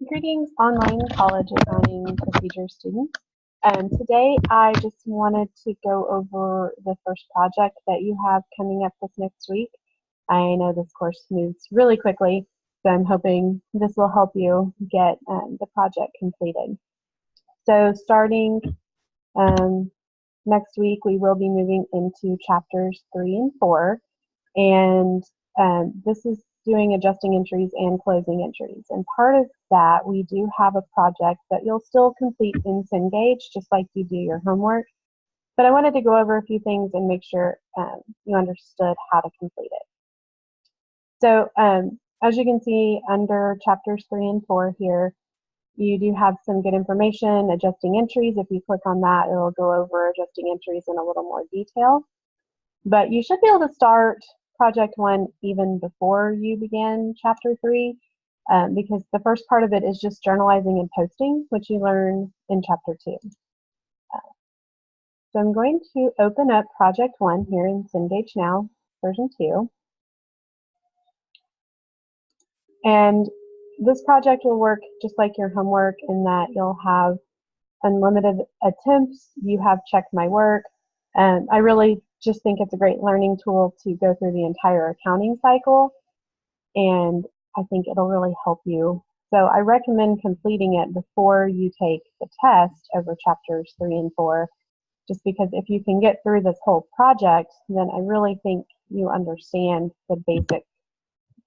Greetings, online college accounting procedure students. Today I just wanted to go over the first project that you have coming up this next week. I know this course moves really quickly, so I'm hoping this will help you get the project completed. So starting next week, we will be moving into chapters 3 and 4, and this is doing adjusting entries and closing entries. And part of that, we do have a project that you'll still complete in Cengage, just like you do your homework. But I wanted to go over a few things and make sure you understood how to complete it. So as you can see under chapters 3 and 4 here, you do have some good information, adjusting entries. If you click on that, it'll go over adjusting entries in a little more detail. But you should be able to start Project 1 even before you begin Chapter 3, because the first part of it is just journalizing and posting, which you learn in Chapter 2. So I'm going to open up Project 1 here in Cengage Now, version 2. And this project will work just like your homework in that you'll have unlimited attempts. You have checked my work. And I really just think it's a great learning tool to go through the entire accounting cycle. And I think it'll really help you. So I recommend completing it before you take the test over chapters 3 and 4, just because if you can get through this whole project, then I really think you understand the basic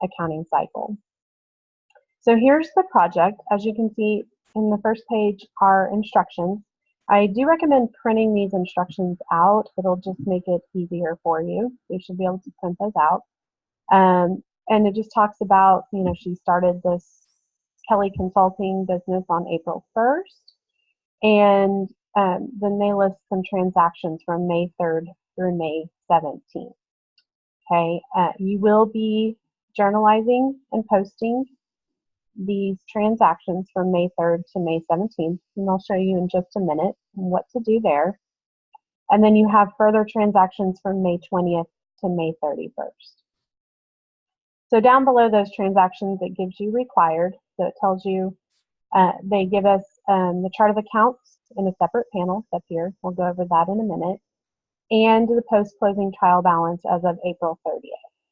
accounting cycle. So here's the project. As you can see in the first page are instructions. I do recommend printing these instructions out. It'll just make it easier for you. You should be able to print those out. And it just talks about, she started this Kelly Consulting business on April 1st. And then they list some transactions from May 3rd through May 17th. Okay, you will be journalizing and posting these transactions from May 3rd to May 17th, and I'll show you in just a minute what to do there. And then you have further transactions from May 20th to May 31st. So down below those transactions, it gives you required. So it tells you, they give us the chart of accounts in a separate panel up here. We'll go over that in a minute. And the post-closing trial balance as of April 30th.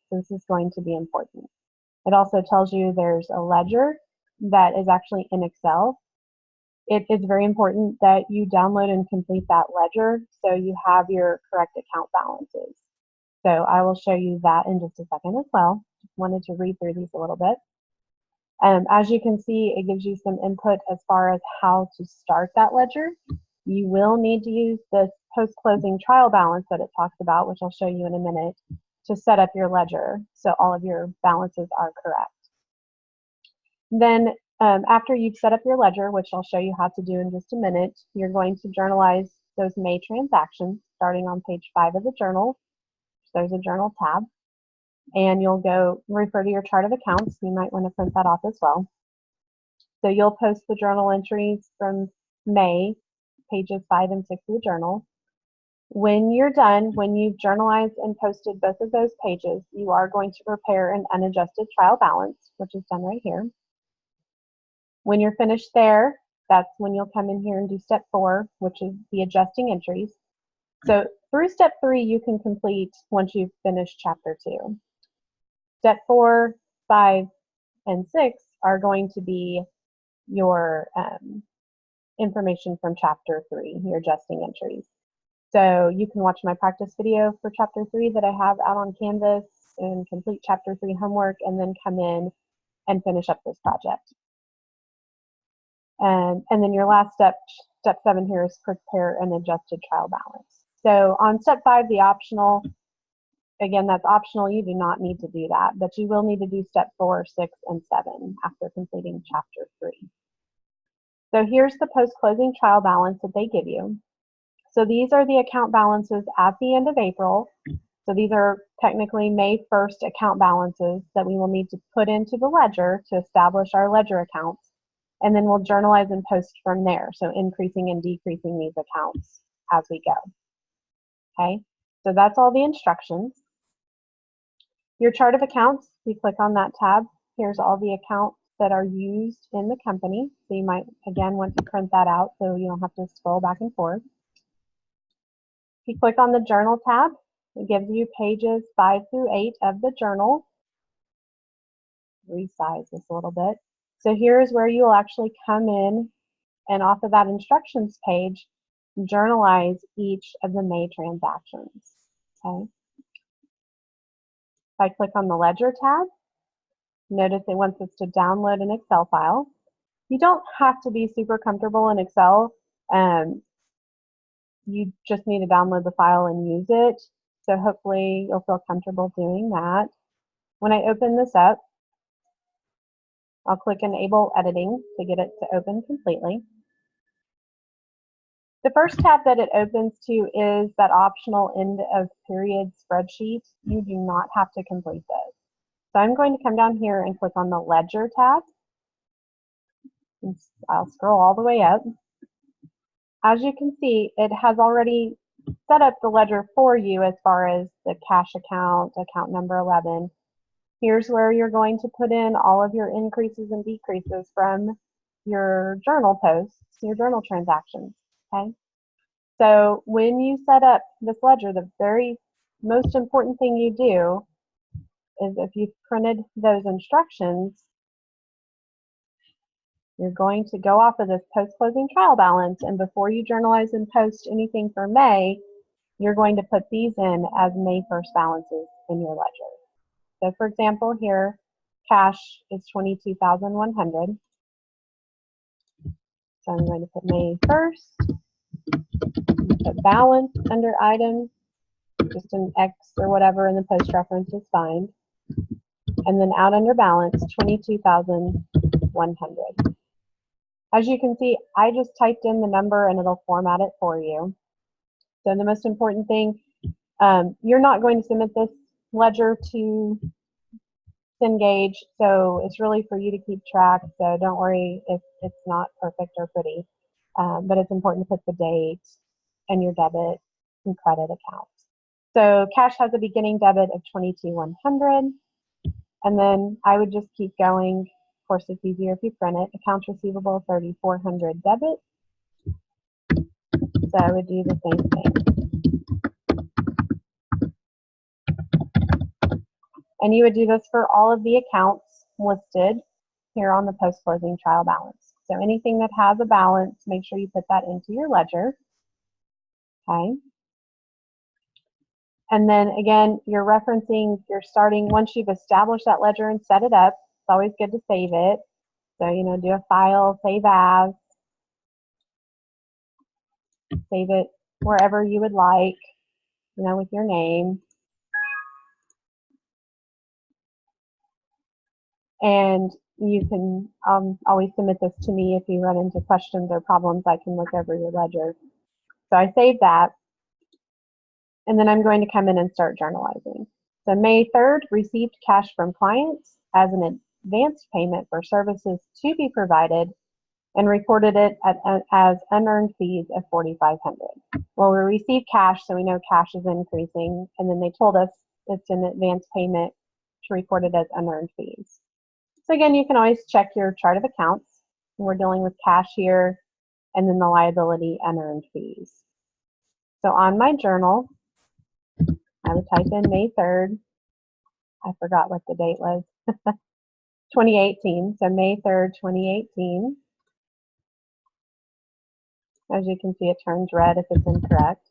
So this is going to be important. It also tells you there's a ledger that is actually in Excel. It is very important that you download and complete that ledger so you have your correct account balances. So I will show you that in just a second as well. Just wanted to read through these a little bit. As you can see, it gives you some input as far as how to start that ledger. You will need to use this post-closing trial balance that it talks about, which I'll show you in a minute, to set up your ledger so all of your balances are correct. Then after you've set up your ledger, which I'll show you how to do in just a minute, you're going to journalize those May transactions starting on page 5 of the journal. There's a journal tab. And you'll go refer to your chart of accounts. You might want to print that off as well. So you'll post the journal entries from May, pages 5 and 6 of the journal. When you're done, when you've journalized and posted both of those pages, you are going to prepare an unadjusted trial balance, which is done right here. When you're finished there, that's when you'll come in here and do step 4, which is the adjusting entries. So through step 3, you can complete once you've finished chapter 2. Step 4, 5, and 6 are going to be your information from chapter 3, your adjusting entries. So you can watch my practice video for chapter 3 that I have out on Canvas and complete chapter 3 homework, and then come in and finish up this project. And then your last step, step 7 here, is prepare an adjusted trial balance. So on step 5, the optional, again, that's optional. You do not need to do that, but you will need to do step 4, 6, and 7 after completing chapter 3. So here's the post-closing trial balance that they give you. So these are the account balances at the end of April. So these are technically May 1st account balances that we will need to put into the ledger to establish our ledger accounts. And then we'll journalize and post from there. So increasing and decreasing these accounts as we go. Okay, so that's all the instructions. Your chart of accounts, you click on that tab. Here's all the accounts that are used in the company. So you might, again, want to print that out so you don't have to scroll back and forth. If you click on the Journal tab, it gives you pages 5 through 8 of the journal. Resize this a little bit. So here's where you will actually come in and off of that instructions page, journalize each of the May transactions. Okay. If I click on the Ledger tab, notice it wants us to download an Excel file. You don't have to be super comfortable in Excel. You just need to download the file and use it. So hopefully you'll feel comfortable doing that. When I open this up, I'll click Enable Editing to get it to open completely. The first tab that it opens to is that optional end of period spreadsheet. You do not have to complete this. So I'm going to come down here and click on the Ledger tab. I'll scroll all the way up. As you can see, it has already set up the ledger for you as far as the cash account, account number 11. Here's where you're going to put in all of your increases and decreases from your journal posts, your journal transactions, okay? So when you set up this ledger, the very most important thing you do is if you've printed those instructions, you're going to go off of this post-closing trial balance, and before you journalize and post anything for May, you're going to put these in as May 1st balances in your ledger. So for example, here, cash is $22,100. So I'm going to put May 1st, put balance under item, just an X or whatever in the post reference is fine. And then out under balance, $22,100. As you can see, I just typed in the number and it'll format it for you. So the most important thing, you're not going to submit this ledger to Cengage, so it's really for you to keep track. So don't worry if it's not perfect or pretty, but it's important to put the date and your debit and credit accounts. So cash has a beginning debit of $22,100, and then I would just keep going. Of course, it's easier if you print it. Accounts receivable, $3,400 debit. So I would do the same thing. And you would do this for all of the accounts listed here on the post-closing trial balance. So anything that has a balance, make sure you put that into your ledger. Okay. And then again, you're referencing, you're starting, once you've established that ledger and set it up, it's always good to save it. So, you know, do a file, save as, save it wherever you would like, you know, with your name. And you can always submit this to me if you run into questions or problems. I can look over your ledger. So I saved that. And then I'm going to come in and start journalizing. So May 3rd, received cash from clients as an advance payment for services to be provided and recorded it as unearned fees of $4,500. Well, we received cash, so we know cash is increasing, and then they told us it's an advance payment to record it as unearned fees. So again, you can always check your chart of accounts. We're dealing with cash here, and then the liability unearned fees. So on my journal, I would type in May 3rd. I forgot what the date was. 2018. So May 3rd, 2018. As you can see, it turns red if it's incorrect.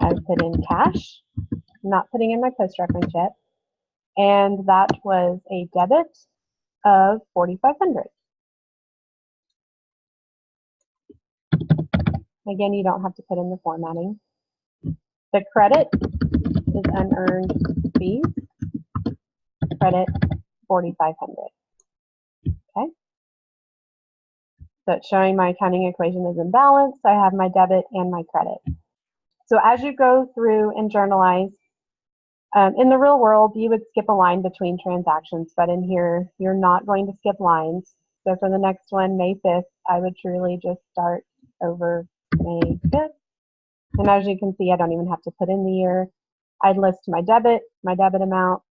I would put in cash. I'm not putting in my post reference yet. And that was a debit of $4,500. Again, you don't have to put in the formatting. The credit is unearned fees. Credit $4,500. Okay. So it's showing my accounting equation is in balance. I have my debit and my credit. So as you go through and journalize, in the real world, you would skip a line between transactions, but in here, you're not going to skip lines. So for the next one, May 5th, I would truly just start over May 5th. And as you can see, I don't even have to put in the year. I'd list my debit amount.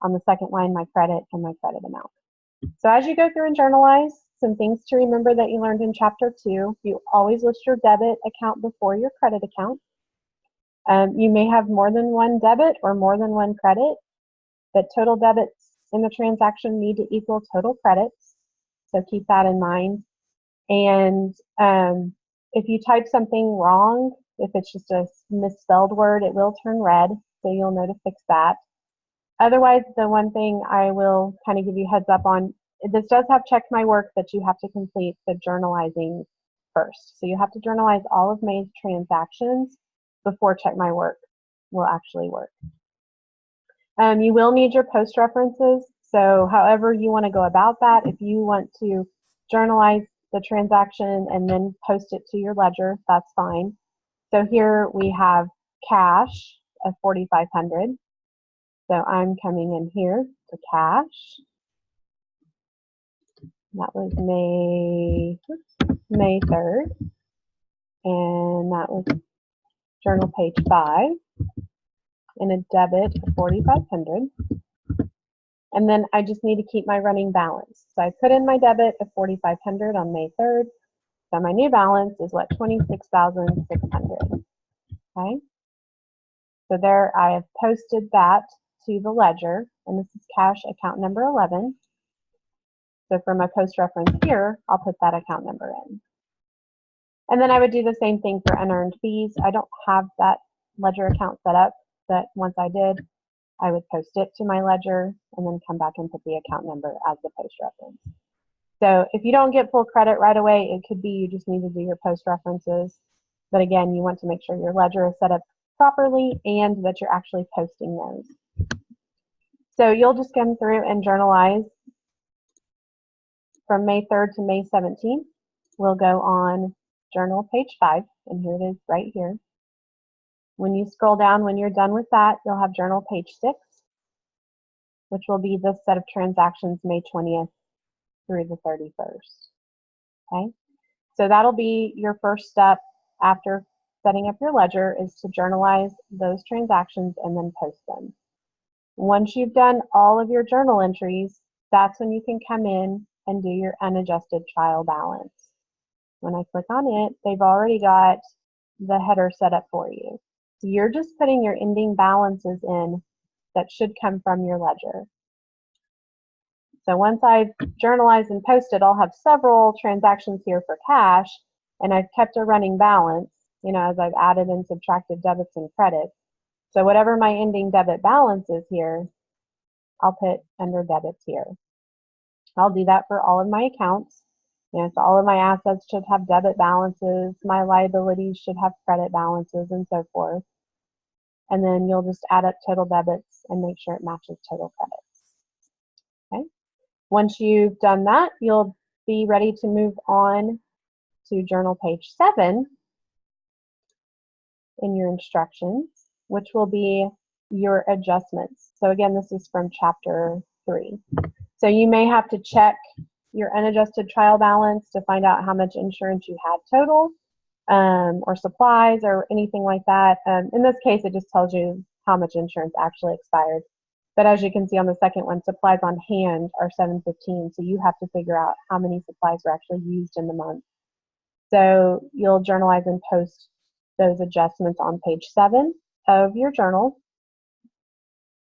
On the second line, my credit and my credit amount. So as you go through and journalize, some things to remember that you learned in chapter 2, you always list your debit account before your credit account. You may have more than one debit or more than one credit, but total debits in the transaction need to equal total credits. So keep that in mind. And if you type something wrong, if it's just a misspelled word, it will turn red. So you'll know to fix that. Otherwise, the one thing I will kind of give you heads up on, this does have check my work, but you have to complete the journalizing first. So you have to journalize all of May's transactions before check my work will actually work. You will need your post references. So however you want to go about that, if you want to journalize the transaction and then post it to your ledger, that's fine. So here we have cash of 4,500. So I'm coming in here to cash. That was May 3rd. And that was journal page 5. And a debit of 4,500. And then I just need to keep my running balance. So I put in my debit of 4,500 on May 3rd. So my new balance is what? 26,600. Okay. So there I have posted that to the ledger, and this is cash account number 11. So for my post reference here, I'll put that account number in. And then I would do the same thing for unearned fees. I don't have that ledger account set up, but once I did, I would post it to my ledger and then come back and put the account number as the post reference. So if you don't get full credit right away, it could be you just need to do your post references. But again, you want to make sure your ledger is set up properly and that you're actually posting those. So you'll just come through and journalize from May 3rd to May 17th. We'll go on journal page 5, and here it is right here. When you scroll down, when you're done with that, you'll have journal page 6, which will be this set of transactions May 20th through the 31st. Okay, so that'll be your first step after setting up your ledger, is to journalize those transactions and then post them. Once you've done all of your journal entries, that's when you can come in and do your unadjusted trial balance. When I click on it, they've already got the header set up for you. So you're just putting your ending balances in that should come from your ledger. So once I've journalized and posted, I'll have several transactions here for cash, and I've kept a running balance, as I've added and subtracted debits and credits. So whatever my ending debit balance is here, I'll put under debits here. I'll do that for all of my accounts. So all of my assets should have debit balances, my liabilities should have credit balances, and so forth. And then you'll just add up total debits and make sure it matches total credits. Okay. Once you've done that, you'll be ready to move on to journal page 7 in your instructions, which will be your adjustments. So again, this is from chapter 3. So you may have to check your unadjusted trial balance to find out how much insurance you had total, or supplies or anything like that. In this case, it just tells you how much insurance actually expired. But as you can see on the second one, supplies on hand are 715, so you have to figure out how many supplies were actually used in the month. So you'll journalize and post those adjustments on page 7 of your journal.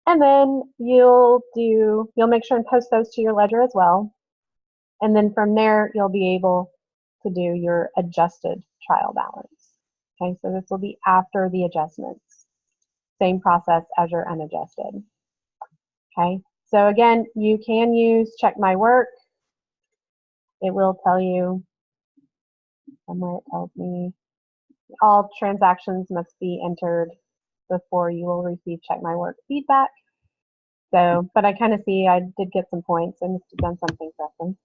And then you'll make sure and post those to your ledger as well. And then from there, you'll be able to do your adjusted trial balance. Okay, so this will be after the adjustments. Same process as your unadjusted. Okay, so again, you can use Check My Work. It will tell you, somewhere it tells me, all transactions must be entered before you will receive Check My Work feedback. So, but I kind of see I did get some points. I must have done something for them.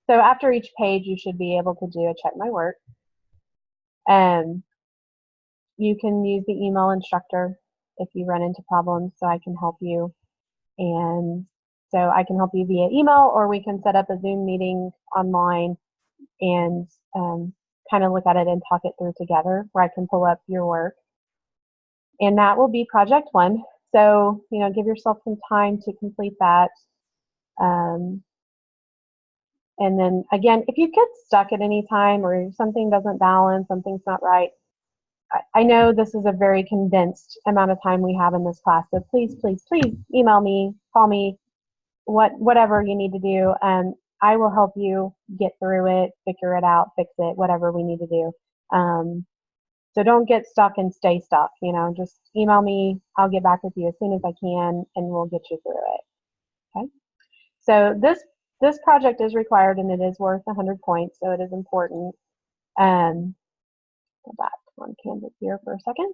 So after each page, you should be able to do a Check My Work. You can use the email instructor if you run into problems, so I can help you. And so I can help you via email, or we can set up a Zoom meeting online and kind of look at it and talk it through together, where I can pull up your work. And that will be project 1. So, give yourself some time to complete that. And then again, if you get stuck at any time or something doesn't balance, something's not right, I know this is a very condensed amount of time we have in this class, so please, please, please email me, call me, whatever you need to do. I will help you get through it, figure it out, fix it, whatever we need to do. So don't get stuck and stay stuck. Just email me. I'll get back with you as soon as I can, and we'll get you through it. Okay. So this project is required, and it is worth 100 points, so it is important. Go back on Canvas here for a second.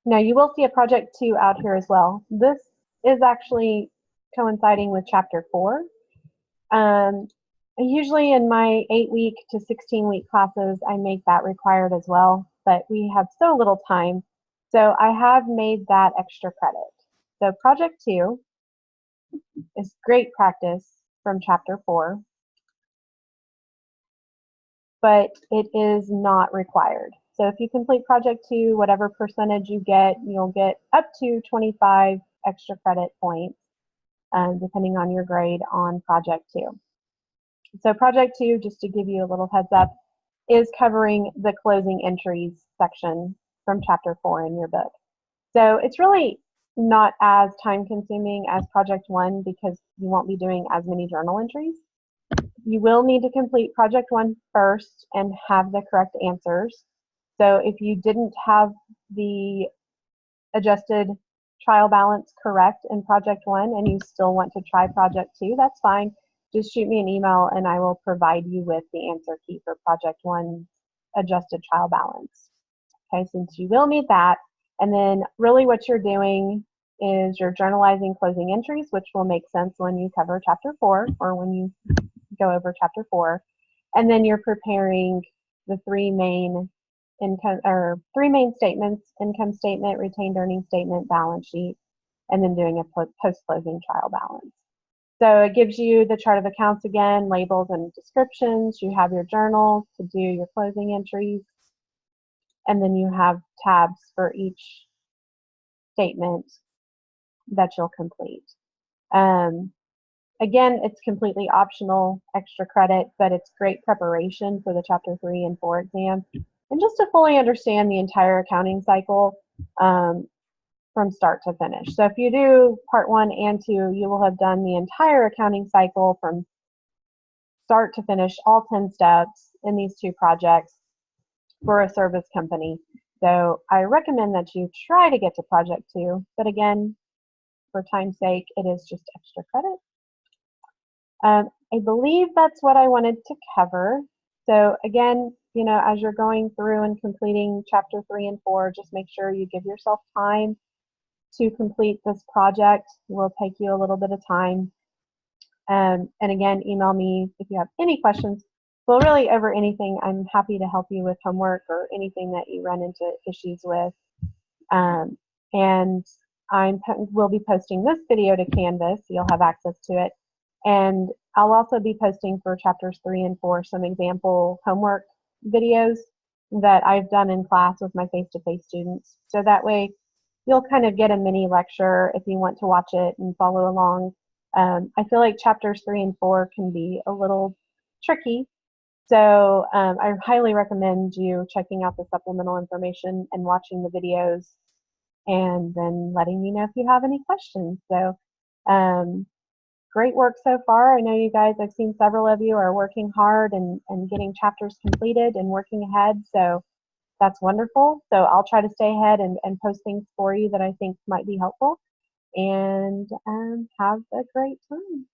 Now you will see a project 2 out here as well. This is actually coinciding with chapter 4. Usually in my 8-week to 16-week classes, I make that required as well, but we have so little time. So I have made that extra credit. So project 2 is great practice from chapter 4, but it is not required. So if you complete project 2, whatever percentage you get, you'll get up to 25 extra credit points, depending on your grade on project 2. So project 2, just to give you a little heads up, is covering the closing entries section from chapter 4 in your book. So it's really not as time consuming as project 1 because you won't be doing as many journal entries. You will need to complete project 1 first and have the correct answers. So if you didn't have the adjusted trial balance correct in project 1 and you still want to try project 2, that's fine. Just shoot me an email and I will provide you with the answer key for project 1 adjusted trial balance. Okay, since you will need that. And then really what you're doing is you're journalizing closing entries, which will make sense when you cover chapter 4 or when you go over chapter 4. And then you're preparing the three main statements: income statement, retained earnings statement, balance sheet, and then doing a post-closing trial balance. So it gives you the chart of accounts again, labels and descriptions. You have your journal to do your closing entries. And then you have tabs for each statement that you'll complete. Again, it's completely optional, extra credit, but it's great preparation for the chapter 3 and 4 exam. And just to fully understand the entire accounting cycle from start to finish. So if you do part 1 and 2, you will have done the entire accounting cycle from start to finish, all 10 steps in these 2 projects for a service company. So I recommend that you try to get to project 2, but again, for time's sake, it is just extra credit. I believe that's what I wanted to cover. So again, as you're going through and completing chapter 3 and 4, just make sure you give yourself time to complete this project. It will take you a little bit of time. And again, email me if you have any questions. Well, really over anything, I'm happy to help you with homework or anything that you run into issues with. And will be posting this video to Canvas, so you'll have access to it. And I'll also be posting for chapters 3 and 4 some example homework videos that I've done in class with my face-to-face students. So that way you'll kind of get a mini lecture if you want to watch it and follow along. I feel like chapters 3 and 4 can be a little tricky. So I highly recommend you checking out the supplemental information and watching the videos and then letting me know if you have any questions. So great work so far. I know you guys, I've seen several of you are working hard and getting chapters completed and working ahead. So that's wonderful. So I'll try to stay ahead and post things for you that I think might be helpful. And have a great time.